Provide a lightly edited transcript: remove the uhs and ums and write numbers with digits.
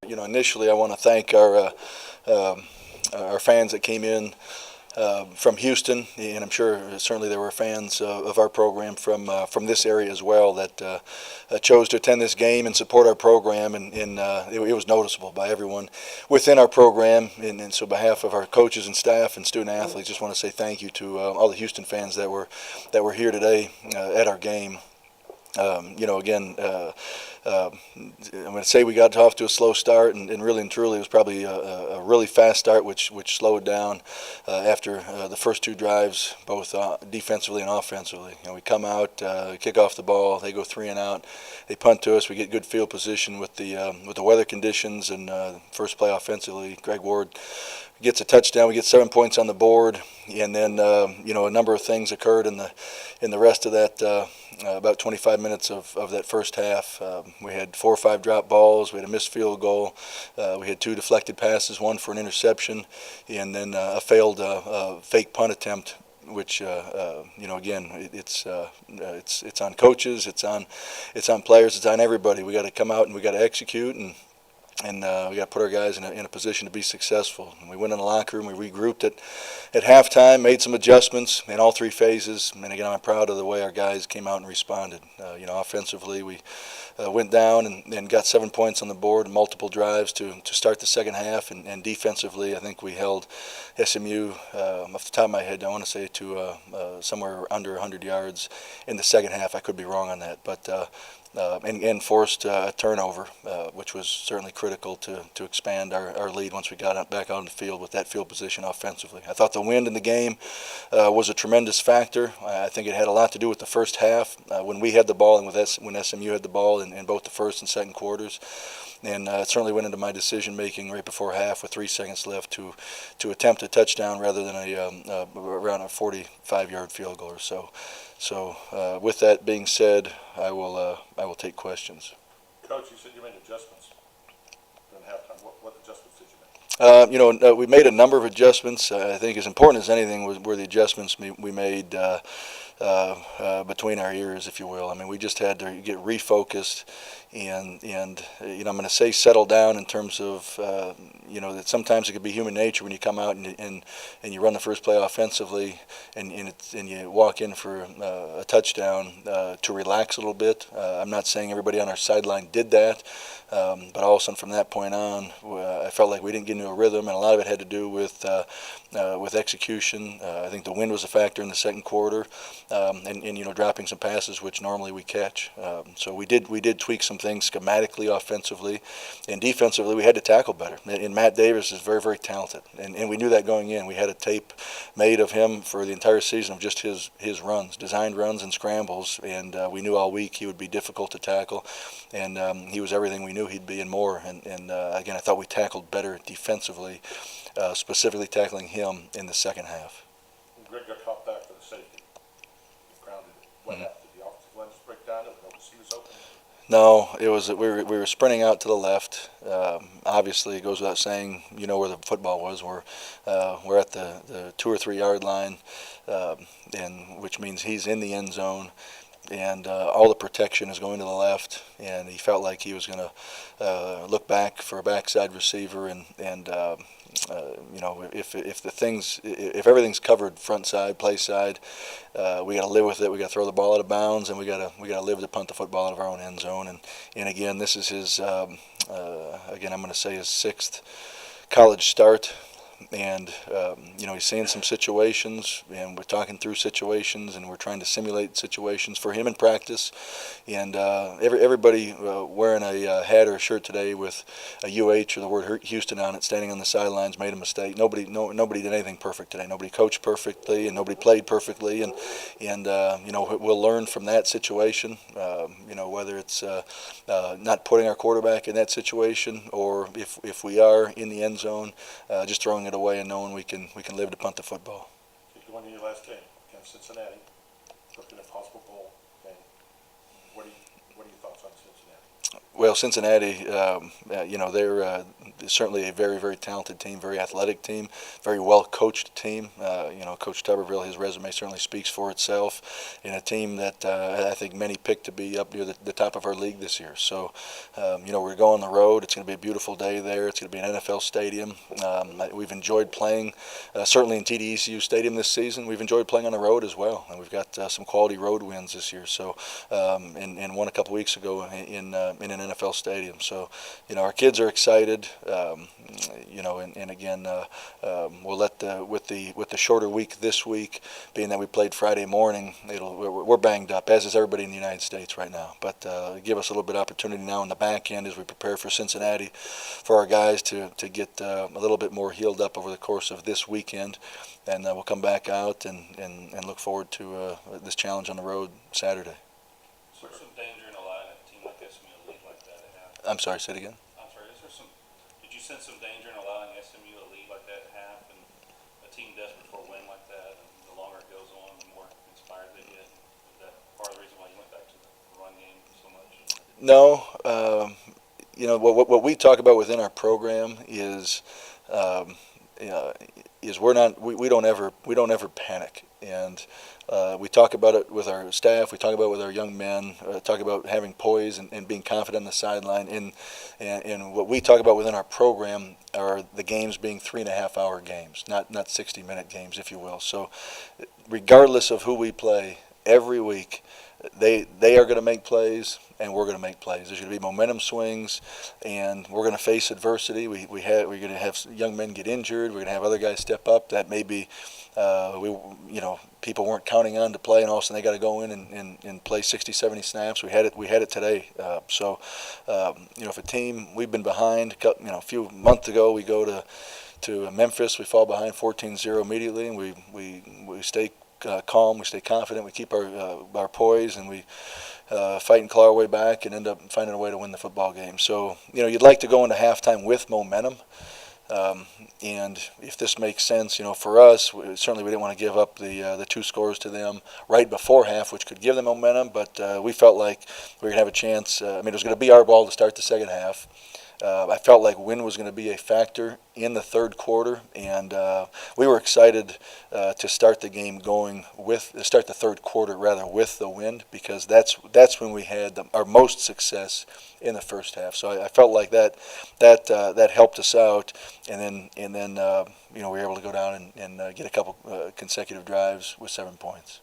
Initially I want to thank our fans that came in from Houston, and I'm sure certainly there were fans of our program from this area as well that chose to attend this game and support our program, and it was noticeable by everyone within our program. And so, on behalf of our coaches and staff and student athletes, just want to say thank you to all the Houston fans that were here today at our game. Again, I'm going to say we got off to a slow start, and really and truly it was probably a really fast start, which slowed down after the first two drives, both defensively and offensively. We come out, kick off the ball, they go 3 and out, they punt to us, we get good field position with the weather conditions, and first play offensively, Greg Ward gets a touchdown. We get 7 points on the board, and then a number of things occurred in the rest of that about 25 minutes of that first half. We had 4 or 5 drop balls. We had a missed field goal. We had 2 deflected passes, 1 for an interception, and then a failed fake punt attempt. Which again, it's on coaches, it's on players, it's on everybody. We got to come out and we got to execute, and we got to put our guys in a position to be successful. And we went in the locker room, we regrouped at halftime, made some adjustments in all 3 phases. And again, I'm proud of the way our guys came out and responded. Offensively, we went down and got 7 points on the board, multiple drives to start the second half. And defensively, I think we held SMU, off the top of my head, I want to say to somewhere under 100 yards in the second half. I could be wrong on that, but and forced a turnover, which was certainly critical to expand our lead once we got back out on the field with that field position offensively. I thought the wind in the game was a tremendous factor. I think it had a lot to do with the first half when we had the ball and when SMU had the ball in both the first and second quarters. And it certainly went into my decision-making right before half with 3 seconds left to attempt a touchdown rather than around a 45-yard field goal or so. So with that being said, I will take questions. Coach, you said you made adjustments during halftime. What adjustments did you make? We made a number of adjustments. I think as important as anything were the adjustments we made between our ears, if you will. I mean, we just had to get refocused and I'm going to say settle down in terms of that sometimes it could be human nature when you come out and you run the first play offensively and you walk in for a touchdown to relax a little bit. I'm not saying everybody on our sideline did that, but all of a sudden from that point on, I felt like we didn't get into a rhythm, and a lot of it had to do with execution. I think the wind was a factor in the second quarter, and dropping some passes which normally we catch. So we did tweak some things schematically, offensively, and defensively. We had to tackle better. And Matt Davis is very, very talented, and we knew that going in. We had a tape made of him for the entire season of just his runs, designed runs and scrambles, and we knew all week he would be difficult to tackle, and he was everything we knew he'd be and more. And again, I thought we tackled better defensively, specifically tackling him in the second half. Greg got caught back for the safety. He grounded it. What happened? Did the offensive line just break down? He was open? No, it was we were sprinting out to the left. Obviously, it goes without saying, where the football was. We're at the 2 or 3 yard line, and which means he's in the end zone, and all the protection is going to the left. And he felt like he was going to look back for a backside receiver, and if everything's covered front side, play side, we got to live with it. We got to throw the ball out of bounds, and we got to live to punt the football out of our own end zone. And again, this is his I'm going to say his 6th college start. And he's seeing some situations, and we're talking through situations, and we're trying to simulate situations for him in practice. And everybody wearing a hat or a shirt today with a UH or the word Houston on it, standing on the sidelines, made a mistake. Nobody did anything perfect today. Nobody coached perfectly, and nobody played perfectly. And we'll learn from that situation. Whether it's not putting our quarterback in that situation, or if we are in the end zone, just throwing it away and knowing we can live to punt the football. You won your last game against Cincinnati, looking at possible bowl game. What are your thoughts on Cincinnati? Well, Cincinnati, certainly a very, very talented team, very athletic team, very well coached team. Coach Tuberville, his resume certainly speaks for itself, in a team that I think many picked to be up near the top of our league this year. So, we're going on the road. It's going to be a beautiful day there. It's going to be an NFL stadium. We've enjoyed playing, certainly in TDECU Stadium this season. We've enjoyed playing on the road as well, and we've got some quality road wins this year. So, and one a couple weeks ago in an NFL stadium. So, our kids are excited. And again, we'll let with the shorter week this week, being that we played Friday morning, we're banged up, as is everybody in the United States right now. But give us a little bit of opportunity now in the back end as we prepare for Cincinnati, for our guys to get a little bit more healed up over the course of this weekend, and we'll come back out and look forward to this challenge on the road Saturday. Is there some danger in allowing a team like SMU to lead like that to happen? I'm sorry, say it again. I'm sorry, did you sense some danger in allowing SMU to lead like that to happen, and a team desperate for a win like that, and the longer it goes on, the more inspired they get? Is that part of the reason why you went back to the run game so much? No. What we talk about within our program is we don't ever panic, and we talk about it with our staff. We talk about it with our young men. Talk about having poise and being confident on the sideline. And what we talk about within our program are the games being 3.5-hour games, not 60-minute games, if you will. So, regardless of who we play, every week, they are going to make plays, and we're going to make plays. There's going to be momentum swings, and we're going to face adversity. We're going to have young men get injured. We're going to have other guys step up that maybe people weren't counting on to play, and all of a sudden they got to go in and play 60, 70 snaps. We had it today. If a team, we've been behind, a few months ago, we go to Memphis, we fall behind 14-0 immediately, and we stay calm, we stay confident, we keep our poise, and we fight and claw our way back and end up finding a way to win the football game. So, you'd like to go into halftime with momentum. And if this makes sense, for us, certainly we didn't want to give up the 2 scores to them right before half, which could give them momentum. But we felt like we were going to have a chance. It was going to be our ball to start the second half. I felt like wind was going to be a factor in the third quarter, and we were excited to start the game start the third quarter rather with the wind, because that's when we had our most success in the first half. So I felt like that helped us out, and then we were able to go down and get a couple consecutive drives with 7 points.